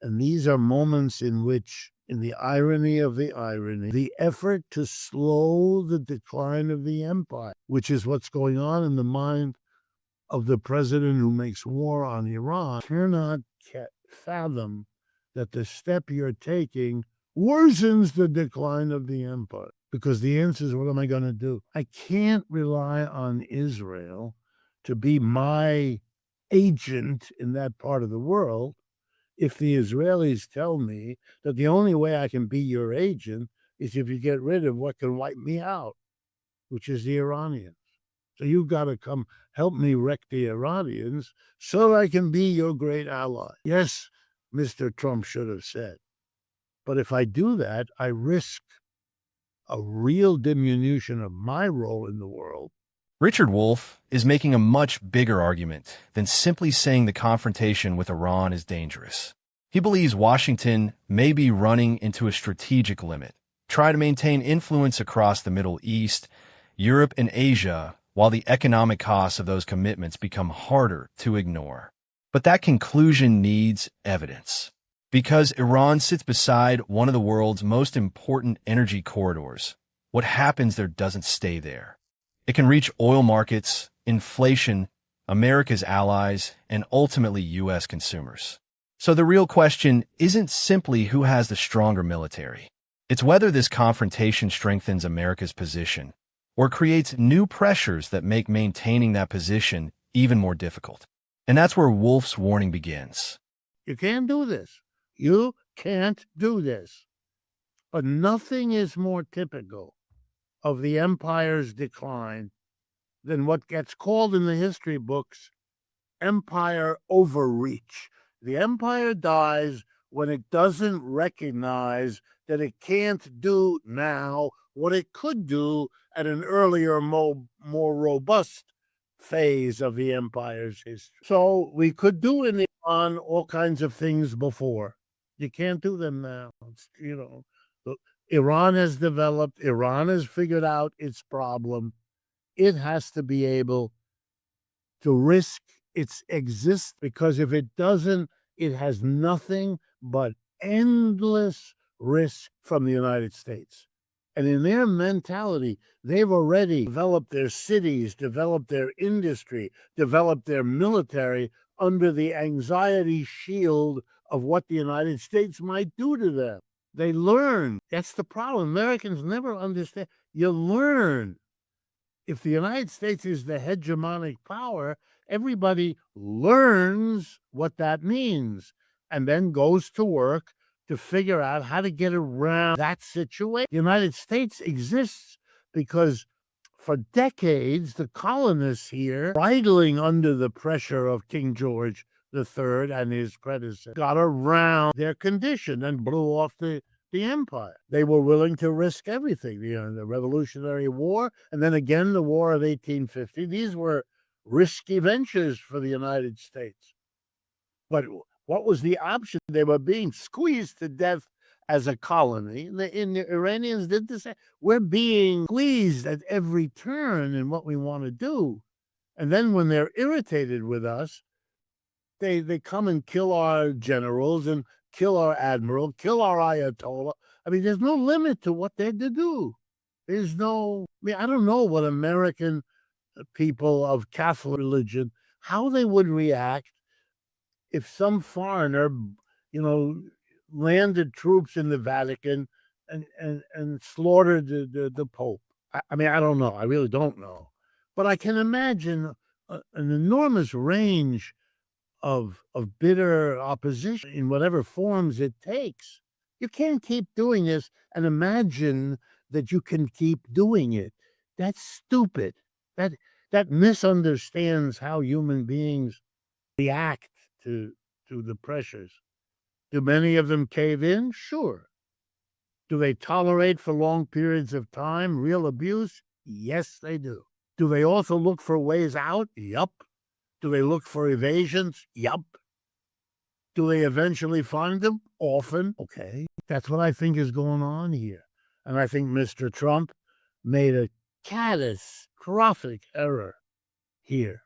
And these are moments in which, in the irony of the irony, the effort to slow the decline of the empire, which is what's going on in the mind of the president who makes war on Iran, cannot fathom that the step you're taking worsens the decline of the empire. Because the answer is, what am I going to do? I can't rely on Israel to be my agent in that part of the world if the Israelis tell me that the only way I can be your agent is if you get rid of what can wipe me out, which is the Iranians. So you've got to come help me wreck the Iranians so I can be your great ally. Yes, Mr. Trump should have said. But if I do that, I risk a real diminution of my role in the world. Richard Wolff is making a much bigger argument than simply saying the confrontation with Iran is dangerous. He believes Washington may be running into a strategic limit, try to maintain influence across the Middle East, Europe, and Asia, while the economic costs of those commitments become harder to ignore. But that conclusion needs evidence. Because Iran sits beside one of the world's most important energy corridors, what happens there doesn't stay there. It can reach oil markets, inflation, America's allies, and ultimately U.S. consumers. So the real question isn't simply who has the stronger military. It's whether this confrontation strengthens America's position or creates new pressures that make maintaining that position even more difficult. And that's where Wolff's warning begins. You can't do this. You can't do this. But nothing is more typical of the empire's decline than what gets called in the history books empire overreach. The empire dies when it doesn't recognize that it can't do now what it could do at an earlier, more robust phase of the empire's history. So we could do in Iran all kinds of things before. You can't do them now. Iran has developed, Iran has figured out its problem. It has to be able to risk its existence, because if it doesn't, it has nothing but endless risk from the United States. And in their mentality, they've already developed their cities, developed their industry, developed their military under the anxiety shield of what the United States might do to them. They learn. That's the problem. Americans never understand. You learn. If the United States is the hegemonic power, everybody learns what that means and then goes to work to figure out how to get around that situation. The United States exists because for decades, the colonists here, bridling under the pressure of King George III and his predecessor, got around their condition and blew off the empire. They were willing to risk everything, the Revolutionary War, and then again the War of 1850. These were risky ventures for the United States. But what was the option? They were being squeezed to death as a colony. The Iranians did the same. We're being squeezed at every turn in what we want to do. And then when they're irritated with us, they come and kill our generals and kill our admiral, kill our ayatollah. I mean, there's no limit to what they're to do. There's no, I don't know what American people of Catholic religion, how they would react if some foreigner, landed troops in the Vatican and slaughtered the Pope. I mean, I don't know. I really don't know. But I can imagine an enormous range of bitter opposition in whatever forms it takes. You can't keep doing this and imagine that you can keep doing it. That's stupid. That misunderstands how human beings react to the pressures. Do many of them cave in? Sure. Do they tolerate for long periods of time real abuse? Yes, they do. Do they also look for ways out? Yup. Do they look for evasions? Yup. Do they eventually find them? Often. Okay. That's what I think is going on here. And I think Mr. Trump made a catastrophic error here.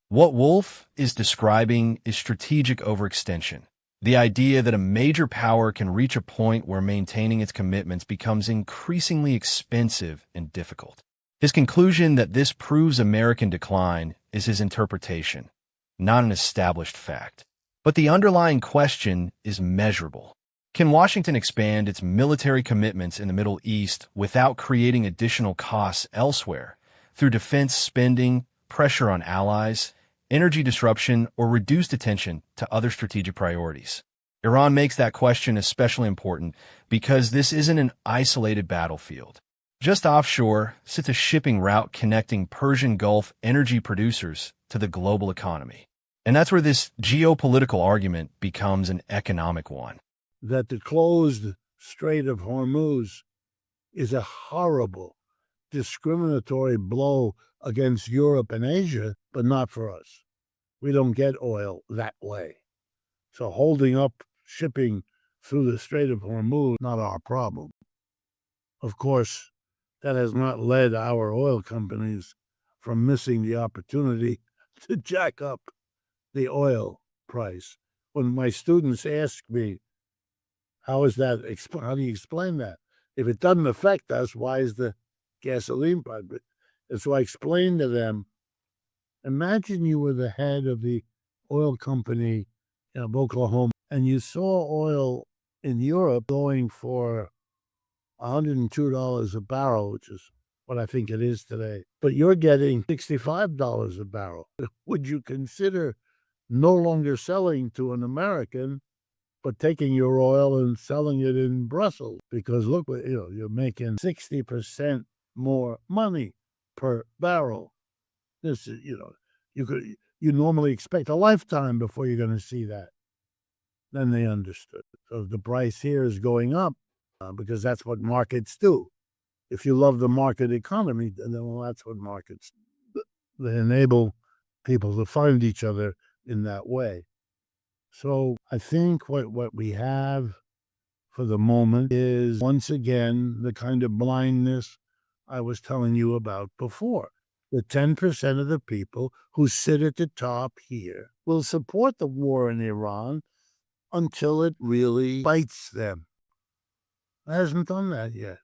What Wolff is describing is strategic overextension, The idea that a major power can reach a point where maintaining its commitments becomes increasingly expensive and difficult. His conclusion that this proves American decline is his interpretation, not an established fact. But the underlying question is measurable. Can Washington expand its military commitments in the Middle East without creating additional costs elsewhere through defense spending, pressure on allies, energy disruption, or reduced attention to other strategic priorities? Iran makes that question especially important because this isn't an isolated battlefield. Just offshore sits a shipping route connecting Persian Gulf energy producers to the global economy. And that's where this geopolitical argument becomes an economic one. That the closed Strait of Hormuz is a horrible, discriminatory blow against Europe and Asia, but not for us. We don't get oil that way. So holding up shipping through the Strait of Hormuz, not our problem. Of course, that has not led our oil companies from missing the opportunity to jack up the oil price. When my students ask me, how do you explain that? If it doesn't affect us, why is the gasoline price? And so I explained to them, imagine you were the head of the oil company of Oklahoma, and you saw oil in Europe going for $102 a barrel, which is what I think it is today. But you're getting $65 a barrel. Would you consider no longer selling to an American, but taking your oil and selling it in Brussels? Because look, you're making 60% more money per barrel. This is, you normally expect a lifetime before you're going to see that. Then they understood. So the price here is going up because that's what markets do. If you love the market economy, then that's what markets do. They enable people to find each other in that way. So I think what we have for the moment is, once again, the kind of blindness I was telling you about before. The 10% of the people who sit at the top here will support the war in Iran until it really bites them. It hasn't done that yet.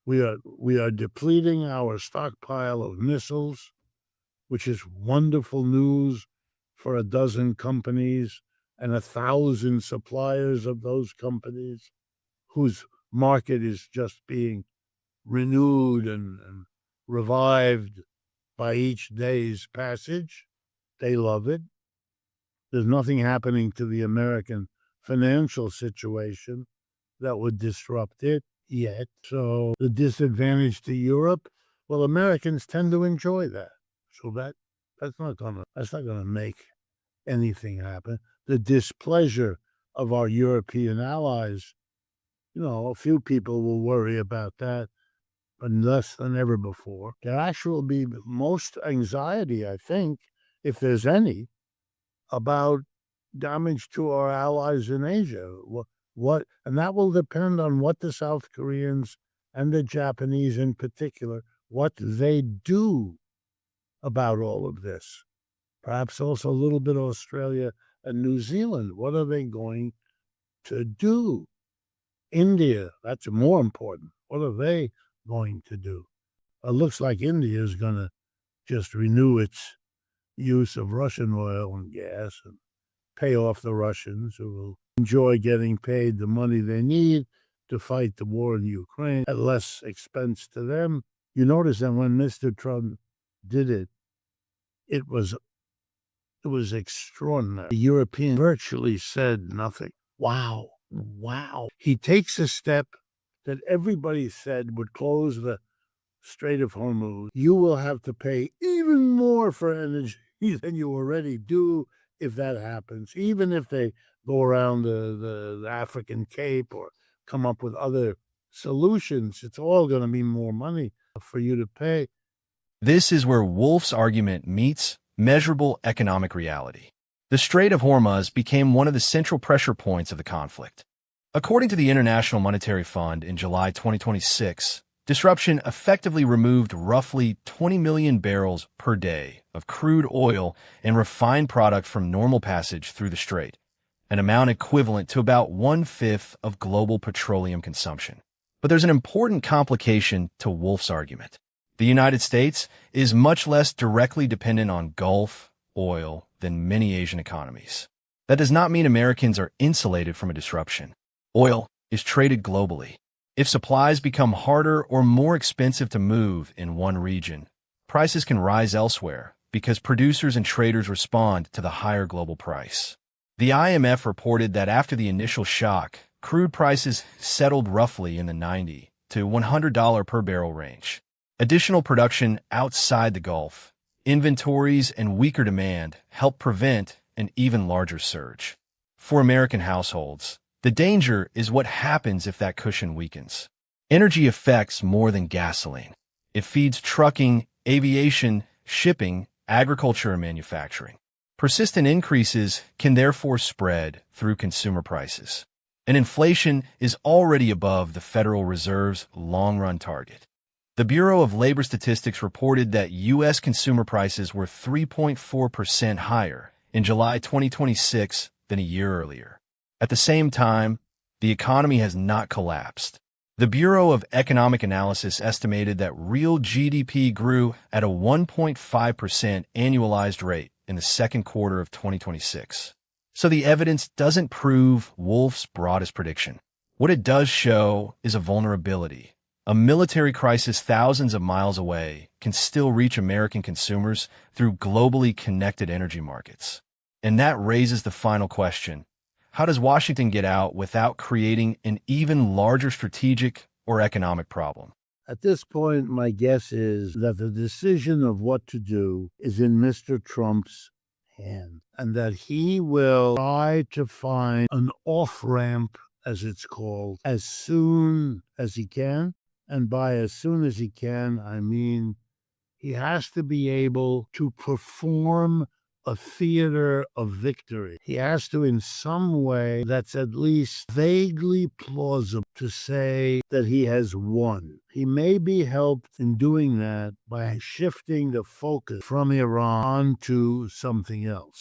We are depleting our stockpile of missiles, which is wonderful news for a dozen companies and 1,000 suppliers of those companies whose market is just being renewed and revived by each day's passage. They love it. There's nothing happening to the American financial situation that would disrupt it yet. So the disadvantage to Europe, well, Americans tend to enjoy that. So that's not gonna make anything happen. The displeasure of our European allies, a few people will worry about that, but less than ever before. There actually will be most anxiety, I think, if there's any, about damage to our allies in Asia. And that will depend on what the South Koreans and the Japanese in particular, what they do about all of this. Perhaps also a little bit of Australia and New Zealand. What are they going to do? India, that's more important. What are they going to do? It looks like India is going to just renew its use of Russian oil and gas and pay off the Russians, who will enjoy getting paid the money they need to fight the war in Ukraine at less expense to them. You notice that when Mr. Trump did it, it was extraordinary. The European virtually said nothing. Wow. He takes a step that everybody said would close the Strait of Hormuz. You will have to pay even more for energy than you already do if that happens, even if they go around the African Cape or come up with other solutions. It's all going to be more money for you to pay. This is where Wolff's argument meets measurable economic reality. The Strait of Hormuz became one of the central pressure points of the conflict. According to the International Monetary Fund in July 2026, disruption effectively removed roughly 20 million barrels per day of crude oil and refined product from normal passage through the strait, an amount equivalent to about 1/5 of global petroleum consumption. But there's an important complication to Wolff's argument. The United States is much less directly dependent on Gulf oil than many Asian economies. That does not mean Americans are insulated from a disruption. Oil is traded globally. If supplies become harder or more expensive to move in one region, prices can rise elsewhere because producers and traders respond to the higher global price. The IMF reported that after the initial shock, crude prices settled roughly in the $90 to $100 per barrel range. Additional production outside the Gulf, inventories, and weaker demand helped prevent an even larger surge. For American households, the danger is what happens if that cushion weakens. Energy affects more than gasoline. It feeds trucking, aviation, shipping, agriculture, and manufacturing. Persistent increases can therefore spread through consumer prices. And inflation is already above the Federal Reserve's long-run target. The Bureau of Labor Statistics reported that U.S. consumer prices were 3.4% higher in July 2026 than a year earlier. At the same time, the economy has not collapsed. The Bureau of Economic Analysis estimated that real GDP grew at a 1.5% annualized rate in the second quarter of 2026. So the evidence doesn't prove Wolff's broadest prediction. What it does show is a vulnerability. A military crisis thousands of miles away can still reach American consumers through globally connected energy markets. And that raises the final question. How does Washington get out without creating an even larger strategic or economic problem? At this point, my guess is that the decision of what to do is in Mr. Trump's hand, and that he will try to find an off-ramp, as it's called, as soon as he can. And by as soon as he can, I mean he has to be able to perform a theater of victory. He has to, in some way that's at least vaguely plausible, to say that he has won. He may be helped in doing that by shifting the focus from Iran to something else.